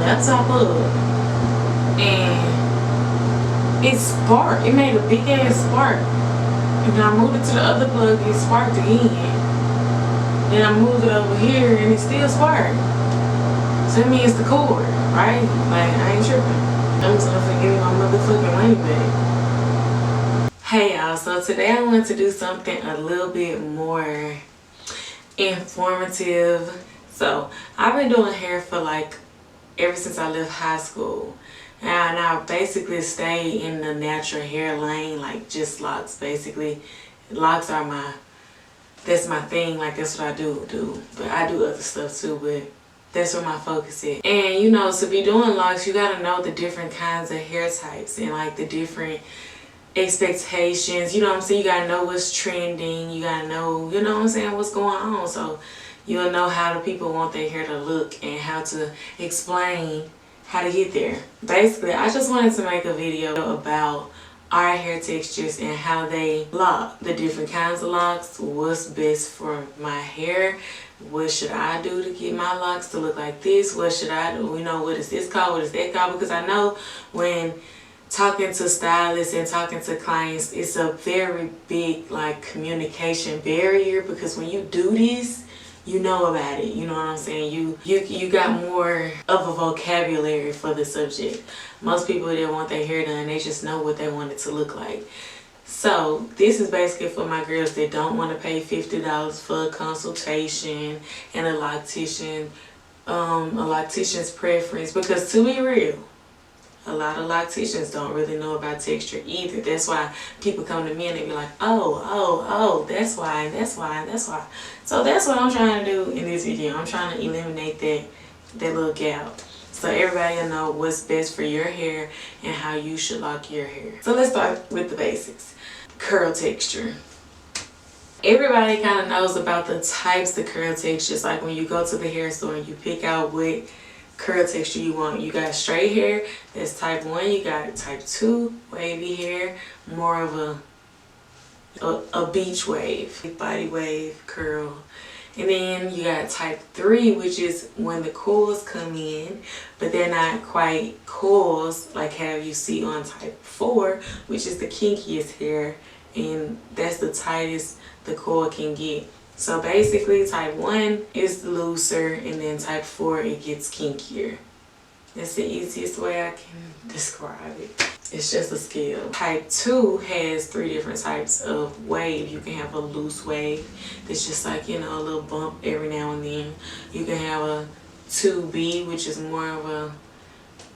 laptop up and it sparked. It made a big ass spark. And then I moved it to the other plug, it sparked again. Then I moved it over here and it still sparked. So that means the cord, right? Like, I ain't tripping. I'm just gonna forget my motherfucking money back. Hey y'all, so today I want to do something a little bit more informative. So I've been doing hair for like ever since I left high school. And I basically stay in the natural hair lane, like just locks basically. Locks are that's my thing, like that's what I do. But I do other stuff too, but that's where my focus is. And you know, to be doing locks, you gotta know the different kinds of hair types and like the different expectations. You know what I'm saying? You gotta know what's trending. You gotta know, you know what I'm saying, what's going on. So you'll know how the people want their hair to look and how to explain how to get there. Basically, I just wanted to make a video about our hair textures and how they lock, the different kinds of locks, what's best for my hair, what should I do to get my locks to look like this, what should I do, you know, what is this called, what is that called, because I know when talking to stylists and talking to clients, it's a very big like communication barrier, because when you do this, you know about it, you know what I'm saying? You got more of a vocabulary for the subject. Most people that want their hair done, they just know what they want it to look like. So this is basically for my girls that don't want to pay $50 for a consultation and a loctician's preference, because to be real, a lot of locticians don't really know about texture either. That's why people come to me and they be like, oh, that's why, and that's why, and that's why. So that's what I'm trying to do in this video. I'm trying to eliminate that little gap, so everybody will know what's best for your hair and how you should lock your hair. So let's start with the basics. Curl texture. Everybody kind of knows about the types of curl textures. Like when you go to the hair store and you pick out what curl texture you want. You got straight hair, that's type 1. You got type 2, wavy hair, more of a beach wave, body wave curl. And then you got type 3, which is when the coils come in, but they're not quite coils like how you see on type 4, which is the kinkiest hair, and that's the tightest the coil can get. So basically type 1 is looser, and then type 4 it gets kinkier. That's the easiest way I can describe it. It's just a scale. Type 2 has 3 different types of wave. You can have a loose wave that's just like, you know, a little bump every now and then. You can have a 2B, which is more of a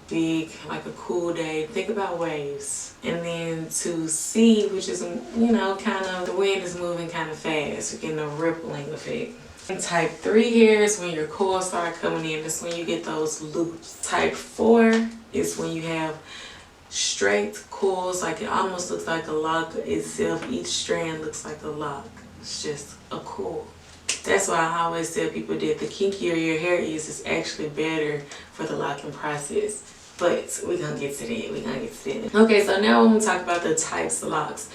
big, like a cool day. Think about waves. And then 2C, which is, you know, kind of the wind is moving kind of fast. You're getting a rippling effect. And type 3 hair is when your coils start coming in. That's when you get those loops. Type 4 is when you have straight coils, like it almost looks like a lock itself. Each strand looks like a lock. It's just a coil. That's why I always tell people that the kinkier your hair is actually better for the locking process. But we're gonna get to that. Okay, so now I'm gonna talk about the types of locks.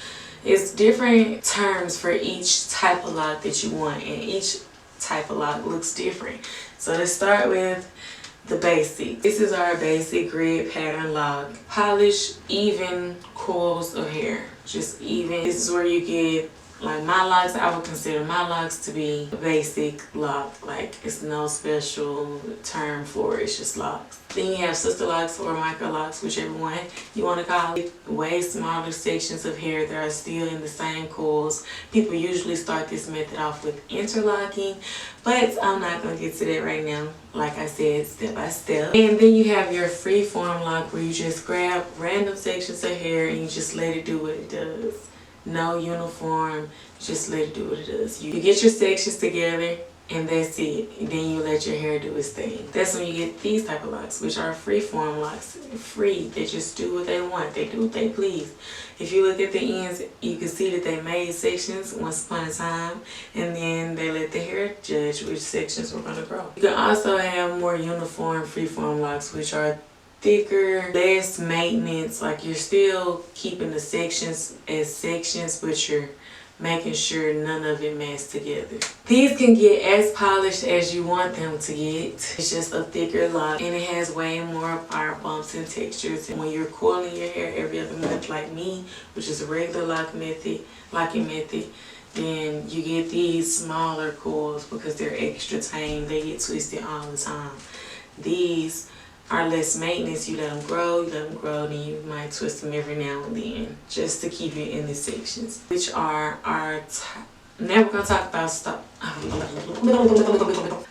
It's different terms for each type of lock that you want, and each type of lock looks different. So let's start with the basic. This is our basic grid pattern lock. Polished, even coils of hair. Just even. This is where you get, like my locks, I would consider my locks to be a basic lock. Like it's no special term for it, it's just locks. Then you have sister locks or micro locks, whichever one you want to call it. Way smaller sections of hair that are still in the same coils. People usually start this method off with interlocking, but I'm not going to get to that right now. Like I said, step by step. And then you have your free form lock, where you just grab random sections of hair and you just let it do what it does. No uniform, just let it do what it does. You get your sections together and that's it. And then you let your hair do its thing. That's when you get these type of locks, which are free form locks. Free, they just do what they want. They do what they please. If you look at the ends, you can see that they made sections once upon a time, and then they let the hair judge which sections were going to grow. You can also have more uniform free form locks, which are thicker, less maintenance. Like you're still keeping the sections as sections, but you're making sure none of it meshed together. These can get as polished as you want them to get. It's just a thicker lock and it has way more fire bumps and textures. And when you're coiling your hair every other month like me, which is a regular locking method, then you get these smaller coils because they're extra tame. They get twisted all the time. These are less maintenance. You let them grow, then you might twist them every now and then just to keep it in the sections, which are our now we're gonna talk about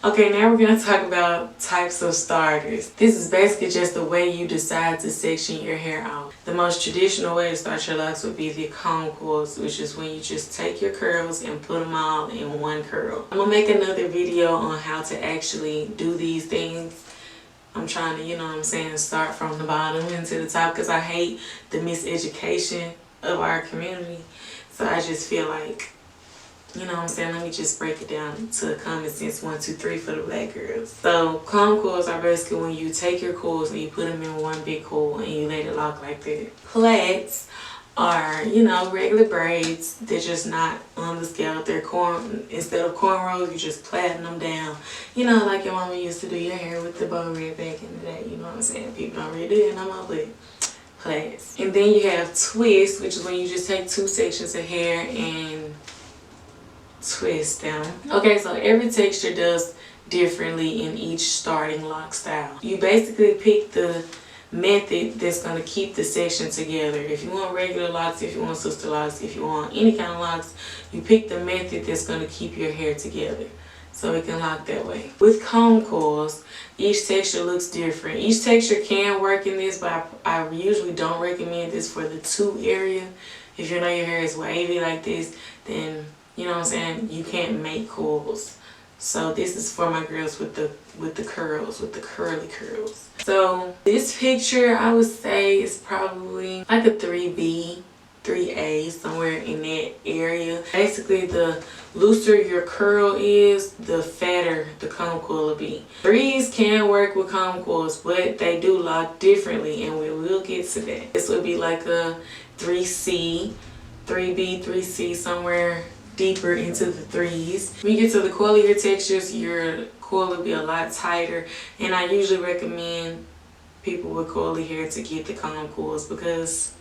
Okay, now we're gonna talk about types of starters. This is basically just the way you decide to section your hair out. The most traditional way to start your locks would be the comb coils, which is when you just take your curls and put them all in one curl. I'm gonna make another video on how to actually do these things. I'm trying to, you know what I'm saying, start from the bottom into the top because I hate the miseducation of our community. So I just feel like, you know what I'm saying, let me just break it down to common sense 1, 2, 3 for the black girls. So comb coils are basically when you take your coils and you put them in one big coil and you let it lock like that. Plaits are, you know, regular braids. They're just not on the scalp. They're instead of cornrows, you just plaiting them down. You know, like your mama used to do your hair with the bow red back in the day. You know what I'm saying? People don't really do it no more, but plaits. And then you have twists, which is when you just take 2 sections of hair and twist them. Okay, so every texture does differently in each starting lock style. You basically pick the method that's going to keep the section together. If you want regular locks, if you want sister locks, if you want any kind of locks, you pick the method that's going to keep your hair together so it can lock that way. With comb coils, each texture looks different. Each texture can work in this, but I usually don't recommend this for the 2 area. If you know your hair is wavy like this, then you know what I'm saying, you can't make coils. So this is for my girls with the curls, with the curly curls. So this picture I would say is probably like a 3B, 3A, somewhere in that area. Basically the looser your curl is, the fatter the comb coil will be. 3s can work with comb coils, but they do lock differently and we will get to that. This would be like a 3C, 3B, 3C, somewhere deeper into the 3s. When you get to the coilier textures, your coil will be a lot tighter, and I usually recommend people with coily hair to get the comb coils because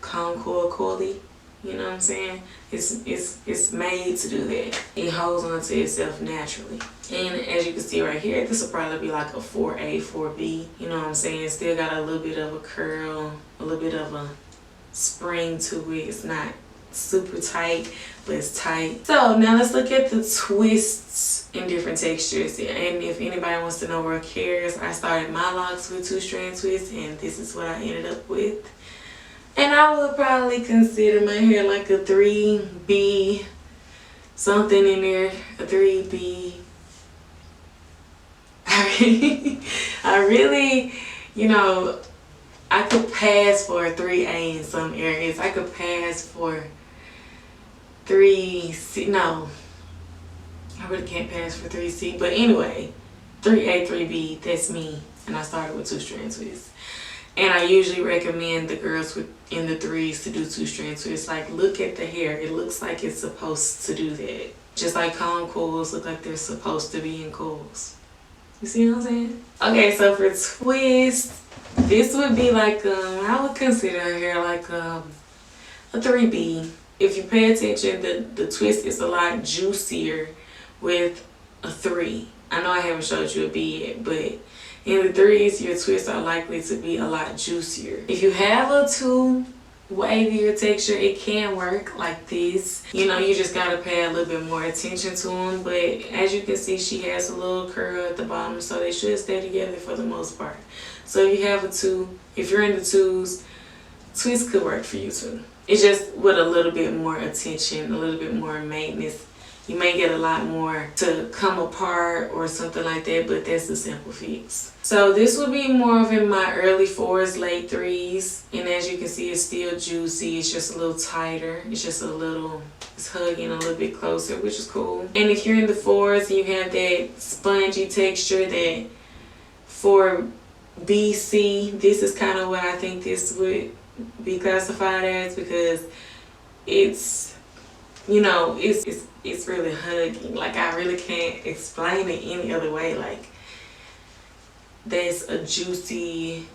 comb coil coily, you know what I'm saying, it's made to do that. It holds onto itself naturally. And as you can see right here, this will probably be like a 4A, 4B, you know what I'm saying. Still got a little bit of a curl, a little bit of a spring to it. It's not super tight, but it's tight. So now let's look at the twists in different textures. And if anybody wants to know or cares, I started my locks with 2-strand twists and this is what I ended up with. And I would probably consider my hair like a 3B, something in there, a 3B. I really, you know, I could pass for a 3A in some areas. I could pass for 3C. No, I really can't pass for 3C. But anyway, 3A, 3B, that's me. And I started with 2-strand twists. And I usually recommend the girls in the 3s to do 2-strand twists. Like, look at the hair. It looks like it's supposed to do that. Just like comb coils look like they're supposed to be in coils. You see what I'm saying? Okay, so for twists, this would be like, I would consider her hair like a 3B. If you pay attention, the twist is a lot juicier with a 3. I know I haven't showed you a B yet, but in the 3s, your twists are likely to be a lot juicier. If you have a 2 wavier texture, it can work like this. You know, you just gotta pay a little bit more attention to them. But as you can see, she has a little curl at the bottom, so they should stay together for the most part. So if you have a 2, if you're in the 2s, twists could work for you too. It's just with a little bit more attention, a little bit more maintenance. You may get a lot more to come apart or something like that, but that's a simple fix. So this would be more of in my early 4s, late 3s. And as you can see, it's still juicy. It's just a little tighter. It's just a little, it's hugging a little bit closer, which is cool. And if you're in the 4s and you have that spongy texture, that 4BC, this is kind of what I think this would be classified as, because it's you know, it's really hugging. Like, I really can't explain it any other way. Like, that's a juicy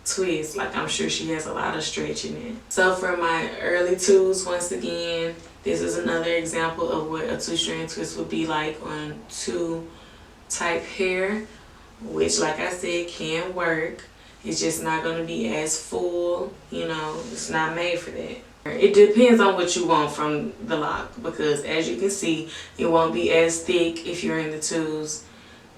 twist. Like, I'm sure she has a lot of stretch in it. So for my early twos, once again, this is another example of what a 2-strand twist would be like on 2 type hair, which, like I said, can work. It's just not going to be as full, you know, it's not made for that. It depends on what you want from the lock, because as you can see, it won't be as thick if you're in the 2s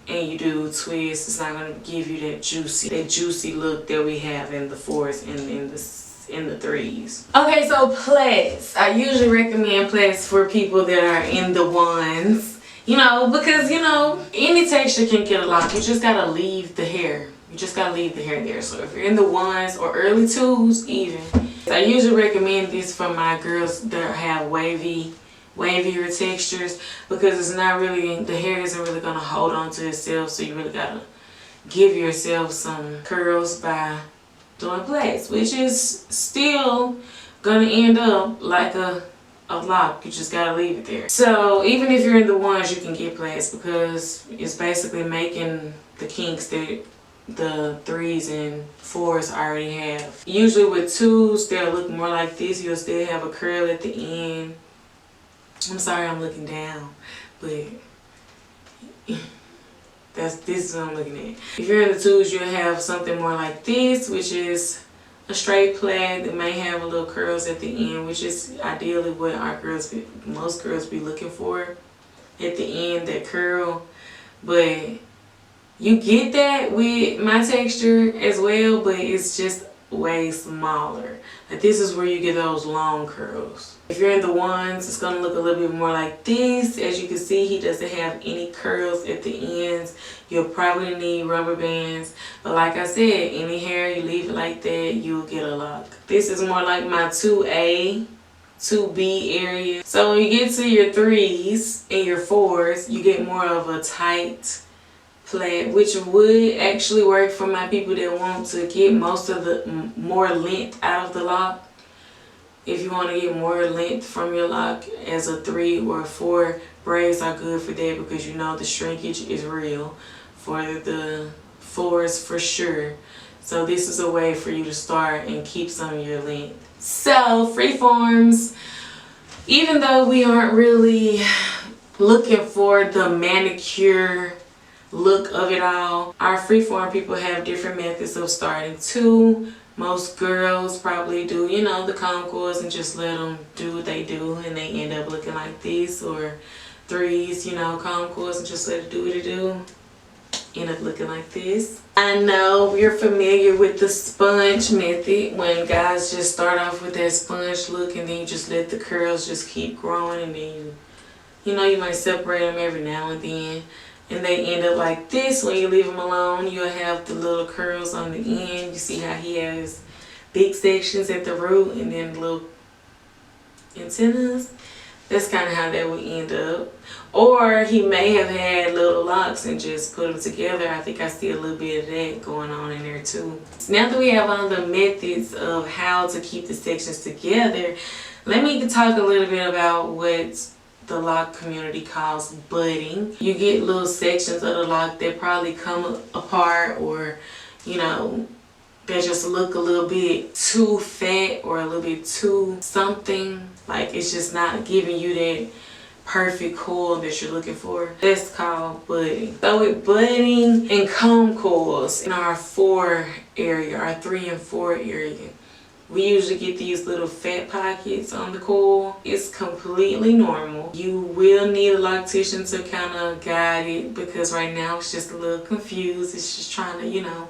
and you do twists. It's not going to give you that juicy look that we have in the 4s and in the 3s. Okay, so plaits. I usually recommend plaits for people that are in the 1s, you know, because, you know, any texture can get a lock. You just got to leave the hair. You just got to leave the hair there. So if you're in the 1s or early 2s even, I usually recommend this for my girls that have wavier textures, because it's not really, the hair isn't really going to hold on to itself, so you really got to give yourself some curls by doing plaits, which is still going to end up like a lock. You just got to leave it there. So even if you're in the 1s, you can get plaits, because it's basically making the kinks that the 3s and 4s already have. Usually with 2s, they'll look more like this. You'll still have a curl at the end. I'm sorry I'm looking down, but this is what I'm looking at. If you're in the 2s, you'll have something more like this, which is a straight plait that may have a little curls at the end, which is ideally what most girls be looking for at the end, that curl. But you get that with my texture as well, but it's just way smaller. Like, this is where you get those long curls. If you're in the 1s, it's going to look a little bit more like this. As you can see, he doesn't have any curls at the ends. You'll probably need rubber bands. But like I said, any hair, you leave it like that, you'll get a lock. This is more like my 2A, 2B area. So when you get to your 3s and your 4s, you get more of a tight plait, which would actually work for my people that want to get most of the more length out of the lock. If you want to get more length from your lock as a 3 or 4, braids are good for that, because you know the shrinkage is real for the 4s for sure. So this is a way for you to start and keep some of your length. So freeforms, even though we aren't really looking for the manicure look of it all, our freeform people have different methods of starting too. Most girls probably do, you know, the concours and just let them do what they do, and they end up looking like this. Or 3s, you know, concours and just let it do what it do, end up looking like this. I know you're familiar with the sponge method, when guys just start off with that sponge look and then you just let the curls just keep growing, and then you know, you might separate them every now and then, and they end up like this. When you leave them alone, you'll have the little curls on the end. You see how he has big sections at the root and then little antennas? That's kind of how that would end up. Or he may have had little locks and just put them together. I think I see a little bit of that going on in there too. So now that we have all the methods of how to keep the sections together, let me talk a little bit about what the lock community calls budding. You get little sections of the lock that probably come apart, or you know, that just look a little bit too fat or a little bit too something. Like, it's just not giving you that perfect coil that you're looking for. That's called budding. So with budding and comb coils in our 4 area, our 3 and 4 area, we usually get these little fat pockets on the coil. It's completely normal. You will need a loctician to kind of guide it, because right now it's just a little confused. It's just trying to, you know,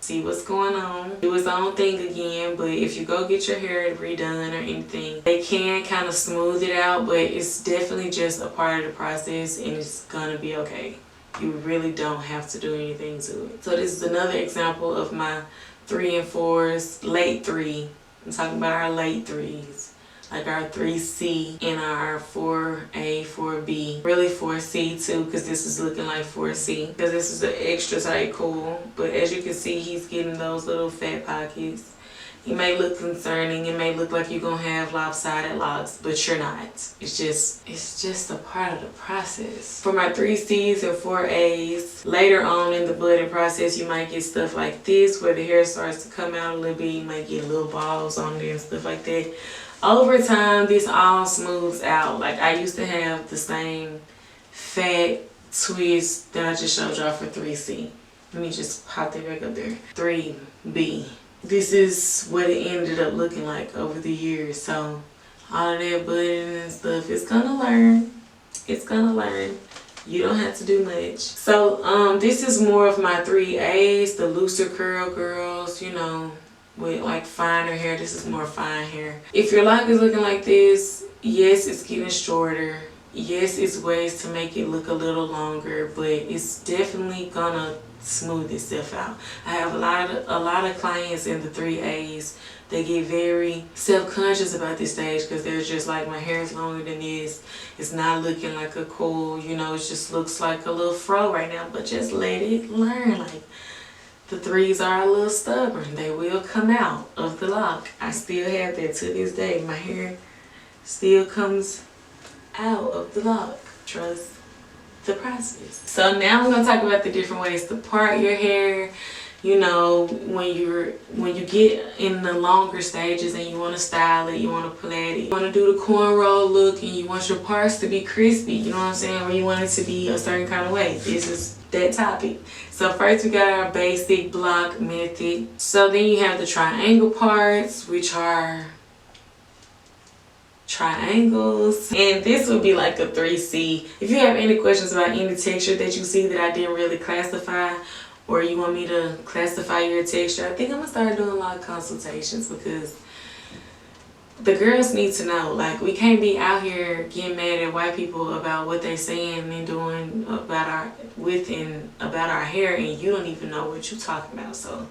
see what's going on, do its own thing again. But if you go get your hair redone or anything, they can kind of smooth it out, but it's definitely just a part of the process, and it's gonna be okay. You really don't have to do anything to it. So this is another example of my 3 and 4s, late 3. I'm talking about our late 3s, like our 3C and our 4A, 4B, really 4C too, because this is looking like 4C, because this is an extra tight coil. But as you can see, he's getting those little fat pockets, It may look concerning. It may look like you're gonna have lopsided locks, but you're not. It's just a part of the process. For my 3 C's and 4 A's, later on in the budding process, you might get stuff like this where the hair starts to come out a little bit. You might get little balls on there and stuff like that. Over time, this all smooths out. Like I used to have the same fat twist that I just showed y'all for 3C. Let me just pop that back up there. 3B. This is what it ended up looking like over the years. So all of that budding and stuff, it's gonna learn. It's gonna learn. You don't have to do much. So this is more of my 3A's, the looser curl girls, you know, with like finer hair. This is more fine hair. If your lock is looking like this, yes, it's getting shorter. Yes, it's ways to make it look a little longer, but it's definitely gonna smooth itself out. I have a lot of clients in the 3A's. They get very self-conscious about this stage because they're just like, my hair is longer than this. It's not looking like a cool, you know, it just looks like a little fro right now, but just let it learn. Like, the 3s are a little stubborn. They will come out of the lock. I still have that to this day. My hair still comes out of the lock. Trust the process. So now we're gonna talk about the different ways to part your hair. You know, when you get in the longer stages and you want to style it, you want to plait it, you want to do the cornrow look, and you want your parts to be crispy, you know what I'm saying, or you want it to be a certain kind of way. This is that topic. So first we got our basic block method. So then you have the triangle parts, which are triangles, and this would be like a 3C. If you have any questions about any texture that you see that I didn't really classify, or you want me to classify your texture, I think I'm gonna start doing a lot of consultations, because the girls need to know. Like, we can't be out here getting mad at white people about what they're saying and doing about our hair, and you don't even know what you're talking about. So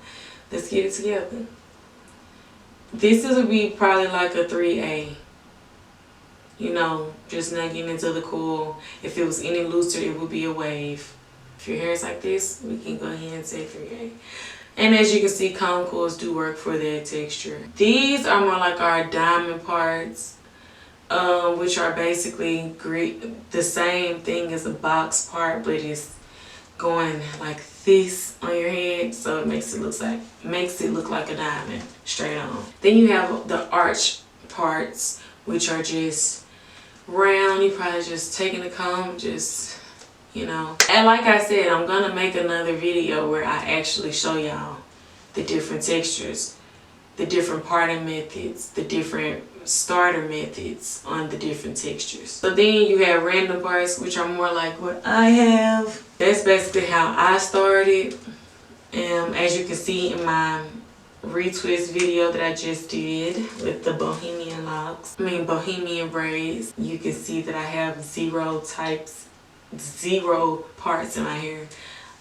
let's get it together. This would be probably like a 3A. You know, just not getting into the cool. If it was any looser, it would be a wave. If your hair is like this, we can go ahead and say 3A. And as you can see, comb coils do work for that texture. These are more like our diamond parts, which are basically the same thing as a box part, but it's going like this on your head, so it makes it look like a diamond straight on. Then you have the arch parts, which are just round. You probably just taking the comb, just, you know. And like I said, I'm gonna make another video where I actually show y'all the different textures, the different parting methods, the different starter methods on the different textures. So then you have random parts, which are more like what I have. That's basically how I started. As you can see in my retwist video that I just did with the bohemian braids, you can see that I have 0 parts in my hair.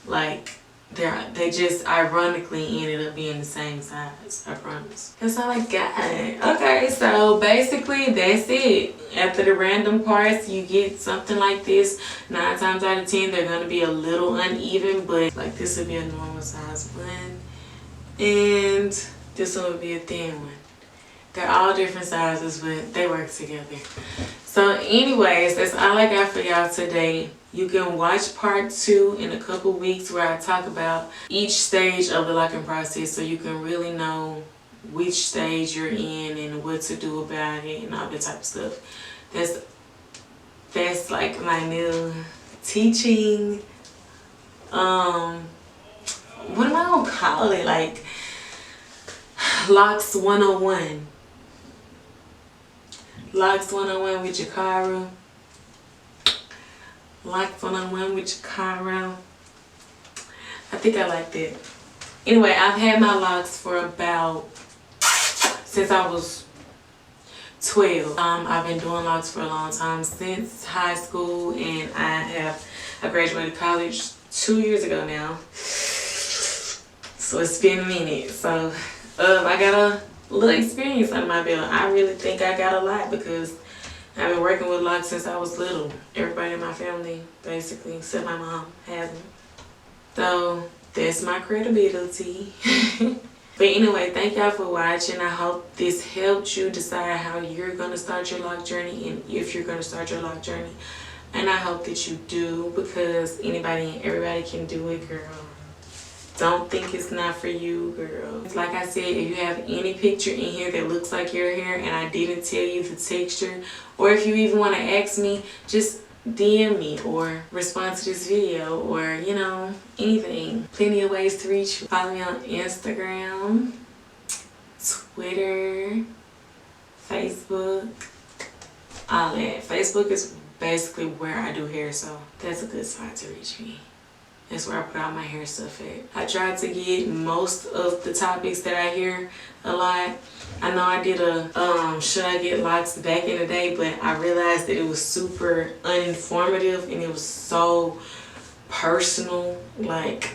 Like, they just ironically ended up being the same size, I promise. That's all I got. Okay, so basically that's it. After the random parts, you get something like this. 9 times out of 10, they're gonna be a little uneven, but like this would be a normal size one, and this one would be a thin one. They're all different sizes, but they work together. So anyways, that's all I got for y'all today. You can watch part 2 in a couple weeks, where I talk about each stage of the locking process, so you can really know which stage you're in and what to do about it and all that type of stuff. That's like my new teaching, what am I gonna call it? Like Locs 101. Locs 101 with Jakara. Locs 101 with Jakara. I think I like that. Anyway, I've had my locks for about, since I was 12. I've been doing locks for a long time, since high school, and I graduated college 2 years ago now. So it's been a minute. So I got a little experience under my belt. I really think I got a lot, because I've been working with locks since I was little. Everybody in my family, basically, except my mom, has them. So that's my credibility. But anyway, thank y'all for watching. I hope this helped you decide how you're going to start your lock journey and if you're going to start your lock journey. And I hope that you do, because anybody and everybody can do it, girl. Don't think it's not for you, girl. Like I said, if you have any picture in here that looks like your hair and I didn't tell you the texture, or if you even want to ask me, just DM me or respond to this video, or you know, anything. Plenty of ways to reach. Follow me on Instagram, Twitter, Facebook, all that. Facebook is basically where I do hair, so that's a good spot to reach me. That's where I put all my hair stuff at. I tried to get most of the topics that I hear a lot. I know I did a should I get locks back in the day, but I realized that it was super uninformative and it was so personal. Like,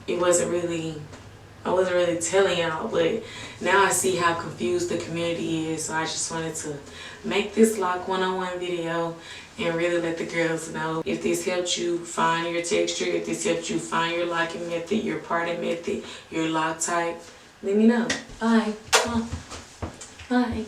it wasn't really, I wasn't really telling y'all, but now I see how confused the community is. So I just wanted to make this lock one-on-one video and really let the girls know. If this helped you find your texture, if this helped you find your locking method, your parting method, your lock type, let me know. Bye. Bye. Bye.